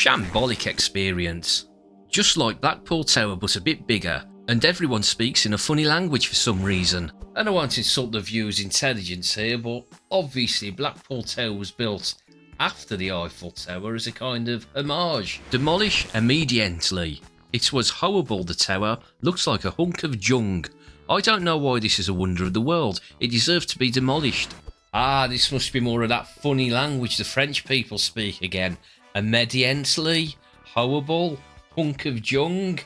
Shambolic experience. Just like Blackpool Tower but a bit bigger, and everyone speaks in a funny language for some reason. And I won't insult the viewer's intelligence here, but obviously Blackpool Tower was built after the Eiffel Tower as a kind of homage. Demolish immediately. It was horrible, the tower, looks like a hunk of junk. I don't know why this is a wonder of the world, it deserves to be demolished. Ah, this must be more of that funny language the French people speak again. Immediately, horrible, hunk of junk.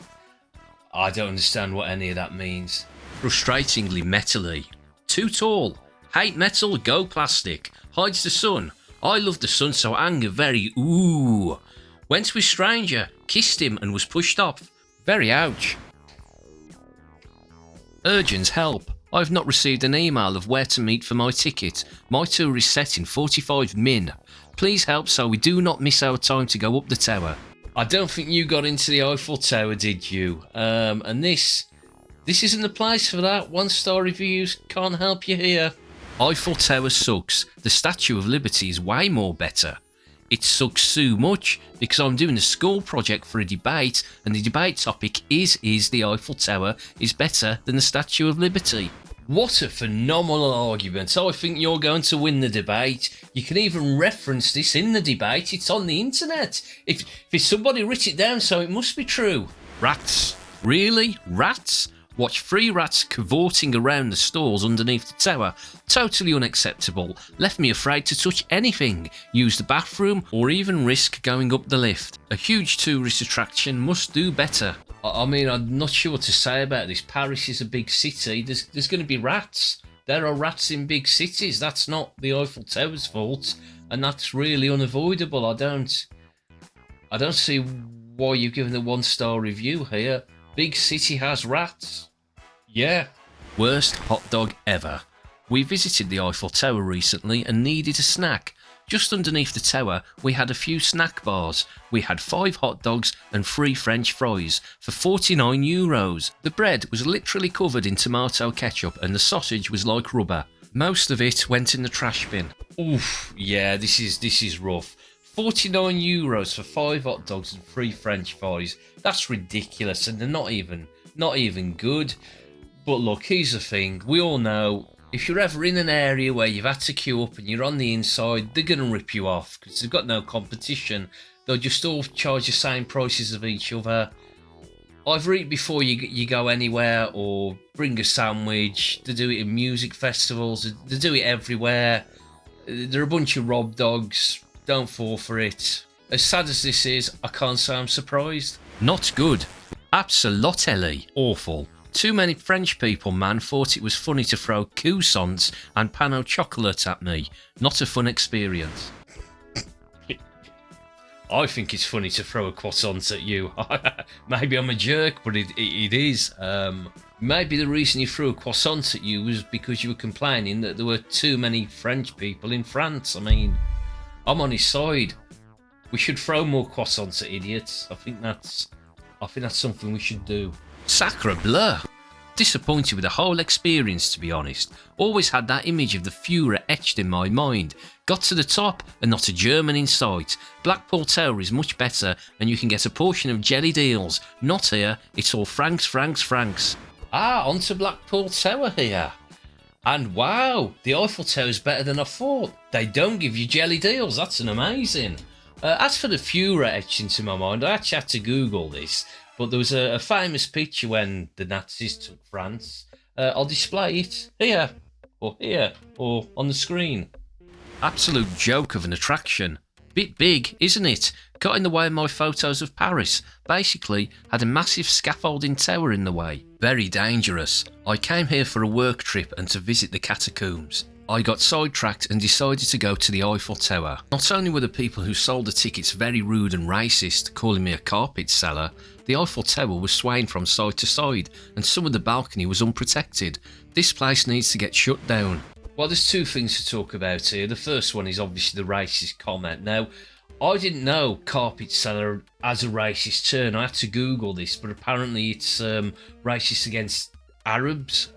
I don't understand what any of that means. Frustratingly metally. Too tall. Hate metal, go plastic. Hides the sun. I love the sun, so anger very ooh. Went with stranger, kissed him and was pushed off. Very ouch. Urgent help. I've not received an email of where to meet for my ticket. My tour is set in 45 min. Please help so we do not miss our time to go up the tower. I don't think you got into the Eiffel Tower, did you? And this isn't the place for that. 1-star reviews can't help you here. Eiffel Tower sucks. The Statue of Liberty is way more better. It sucks so much because I'm doing a school project for a debate, and the debate topic is the Eiffel Tower is better than the Statue of Liberty. What a phenomenal argument. I think you're going to win the debate. You can even reference this in the debate. It's on the internet. If somebody writ it down, so it must be true. Rats. Really? Rats? Watch 3 rats cavorting around the stalls underneath the tower. Totally unacceptable. Left me afraid to touch anything, use the bathroom, or even risk going up the lift. A huge tourist attraction must do better. I mean, I'm not sure what to say about this. Paris is a big city. There's going to be rats. There are rats in big cities. That's not the Eiffel Tower's fault, and that's really unavoidable. I don't see why you've given a 1-star review here. Big city has rats. Yeah. Worst hot dog ever. We visited the Eiffel Tower recently and needed a snack. Just underneath the tower, we had a few snack bars. We had 5 hot dogs and 3 French fries for €49. The bread was literally covered in tomato ketchup and the sausage was like rubber. Most of it went in the trash bin. Oof, yeah, this is rough. €49 for 5 hot dogs and 3 French fries. That's ridiculous, and they're not even good. But look, here's the thing. We all know, if you're ever in an area where you've had to queue up and you're on the inside, they're going to rip you off because they've got no competition. They'll just all charge the same prices of each other. Either eat before you go anywhere or bring a sandwich. They do it in music festivals. They do it everywhere. They're a bunch of rob dogs. Don't fall for it. As sad as this is, I can't say I'm surprised. Not good. Absolutely awful. Too many French people, man, thought it was funny to throw croissants and pain au chocolat at me. Not a fun experience. I think it's funny to throw a croissant at you. Maybe I'm a jerk, but it is. Maybe the reason you threw a croissant at you was because you were complaining that there were too many French people in France. I mean, I'm on his side. We should throw more croissants at idiots. I think that's something we should do. Sacre bleu! Disappointed with the whole experience, to be honest. Always had that image of the Führer etched in my mind. Got to the top and not a German in sight. Blackpool Tower is much better and you can get a portion of jelly deals. Not here, it's all francs, francs, francs. Ah, onto Blackpool Tower here. And wow, the Eiffel Tower is better than I thought. They don't give you jelly deals, that's an amazing. As for the Führer etched into my mind, I actually had to Google this. But there was a famous picture when the Nazis took France. I'll display it here, or on the screen. Absolute joke of an attraction. Bit big, isn't it? Got in the way of my photos of Paris. Basically, had a massive scaffolding tower in the way. Very dangerous. I came here for a work trip and to visit the catacombs. I got sidetracked and decided to go to the Eiffel Tower. Not only were the people who sold the tickets very rude and racist, calling me a carpet seller, the Eiffel Tower was swaying from side to side and some of the balcony was unprotected. This place needs to get shut down. Well, there's 2 things to talk about here. The first one is obviously the racist comment. Now, I didn't know carpet seller as a racist term. I had to Google this, but apparently it's racist against Arabs.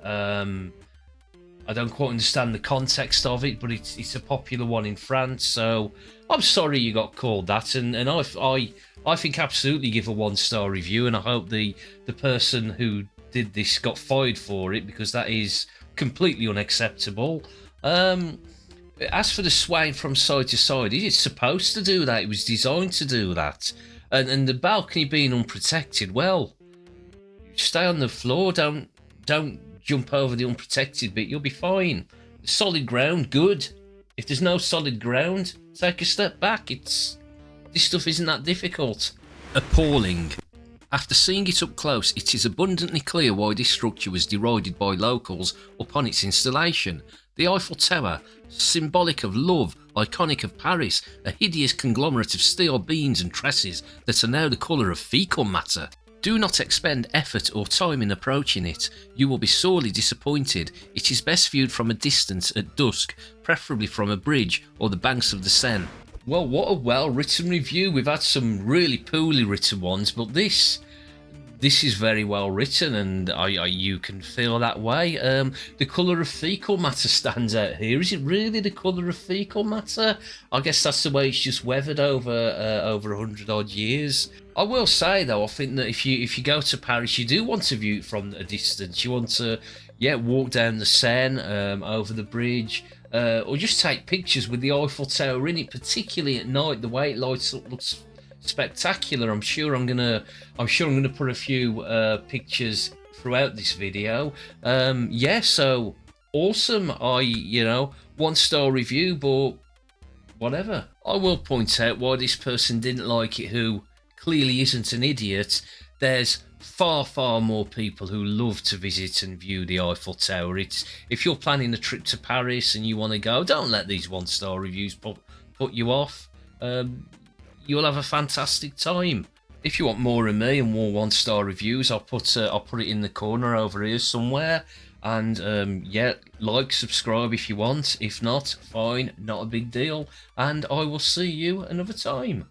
I don't quite understand the context of it, but it's a popular one in France. So I'm sorry you got called that, and I think absolutely give a 1-star review, and I hope the person who did this got fired for it, because that is completely unacceptable. As for the swaying from side to side, it's supposed to do that. It was designed to do that. And the balcony being unprotected, well, stay on the floor. Don't jump over the unprotected bit. You'll be fine. Solid ground, good. If there's no solid ground, take a step back. This stuff isn't that difficult. Appalling. After seeing it up close, it is abundantly clear why this structure was derided by locals upon its installation. The Eiffel Tower, symbolic of love, iconic of Paris, a hideous conglomerate of steel beams and trusses that are now the colour of fecal matter. Do not expend effort or time in approaching it. You will be sorely disappointed. It is best viewed from a distance at dusk, preferably from a bridge or the banks of the Seine. Well, what a well-written review. We've had some really poorly written ones, but this is very well written, and you can feel that way. The colour of fecal matter stands out here. Is it really the colour of fecal matter? I guess that's the way it's just weathered over 100 odd years. I will say though, I think that if you go to Paris, you do want to view it from a distance. You want to walk down the Seine, over the bridge, or just take pictures with the Eiffel Tower in it, particularly at night. The way it lights up looks spectacular. I'm sure I'm gonna put a few pictures throughout this video. So awesome. 1-star review, but whatever. I will point out why this person didn't like it, who clearly isn't an idiot. There's far more people who love to visit and view the Eiffel Tower. If you're planning a trip to Paris and you want to go, don't let these 1-star reviews put you off. You'll have a fantastic time. If you want more of me and more 1-star reviews, I'll put it in the corner over here somewhere. And like, subscribe if you want. If not, fine, not a big deal. And I will see you another time.